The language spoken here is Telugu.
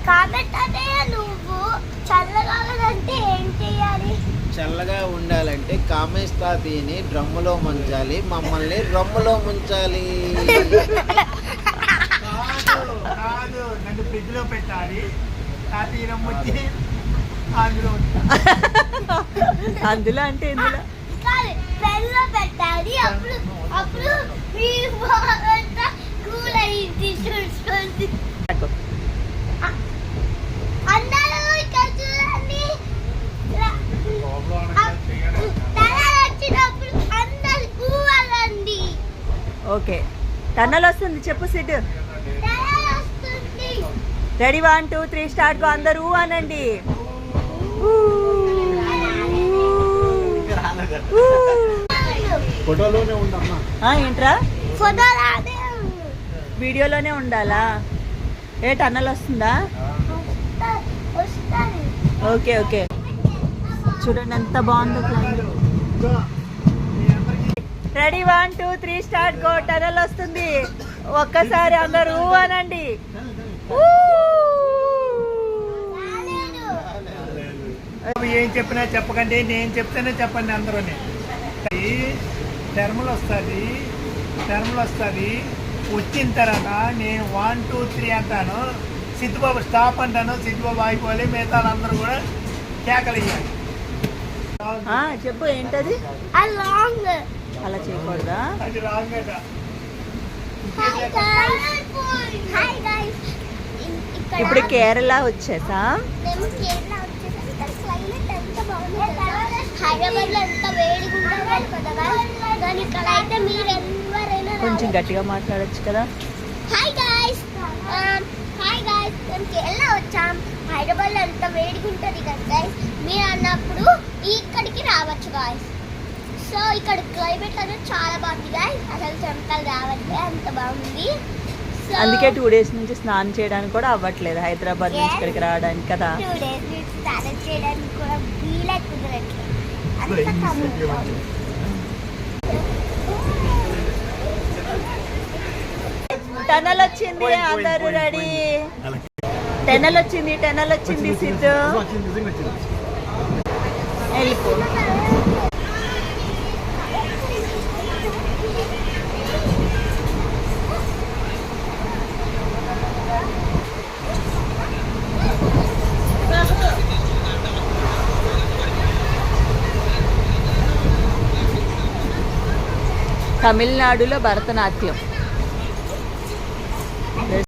కాబట్టి నువ్వు చల్లగా అంటే ఏం చేయాలి? చల్లగా ఉండాలంటే కామేష్ తాతయ్యని డ్రమ్ములో ముంచాలి, మమ్మల్ని రమ్ములో ముంచాలి. కాదు, నన్ను ఫ్రిడ్జ్ లో పెట్టాలి, తాతయ్య రమ్మొచ్చి అందులో అంటే ఎందులో కాదు, పెన్లో పెట్టాలి. అప్పుడు అప్పుడు మీ బాగా కూల్ అయింది. చూసుకోండి అందరూ ఇక్కడ చూడండి. వచ్చినప్పుడు అందరు కూవాలండి. ఓకే, టన్నల్ వస్తుంది, చెప్పు సిడ్. వస్తుంది. Ready 1 2 3 start go. అందరూ అనండి. ఫోటోలోనే ఉండమ్మా. ఏంట్రా, ఫోటోలానే వీడియోలోనే ఉండాలా? ఏ టన్నల్ వస్తుందా? వస్తుంది. ఓకే ఓకే, చూడండి ఎంత బాగుందో climate. Ready 1 2 3 start go. Tunnel వస్తుంది, ఒక్కసారి అందరూ అనండి. ఏం చెప్పినా చెప్పకండి, నేను చెప్తేనే చెప్పండి అందరూ. టర్ములు వస్తుంది, వచ్చిన తర్వాత నేను 1 2 3 అంటాను, సిద్ధుబాబు స్టాప్ అంటాను, సిద్ధుబాబు ఆగిపోవాలి, మిగతా అందరూ కూడా కేకలు ఇవ్వాలి. చెప్పు ఏంటది? అలా చేయకూడదా? అది రాంగ్ అట. ఇప్పుడు కేరళ వచ్చేసా? హైదరాబాద్ లో ఎంత వేడిగా ఉంటుంది కదా, కానీ ఇక్కడ అయితే మీరు ఎవరైనా కొంచెం గట్టిగా మాట్లాడొచ్చు కదా. హాయ్ గాయ్స్, మేము కేరళ వచ్చాం. హైదరాబాద్ లో ఎంత వేడిగా ఉంటుంది కదా గైస్, మీరు అన్నప్పుడు ఇక్కడికి రావచ్చు గాయ్స్. సో ఇక్కడ క్లైమేట్ అనేది చాలా బాగుంది గాయ్స్, అసలు చెమటలు రావట్లే, అంత బాగుంది. అందుకే 2 డేస్ నుంచి స్నానం చేయడానికి కూడా అవ్వట్లేదు హైదరాబాద్ నుంచి ఇక్కడికి రావడానికి కదా. 2 డేస్ నుంచి స్నానం చేయడానికి కూడా వీలే కుదరట్లేదు. అంత కమ్ముకోవాలి. టనల్ వచ్చింది, అందరూ రెడీ. టనల్ వచ్చింది సిద్ధు. వెళ్ళిపో. తమిళనాడులో భరతనాట్యం.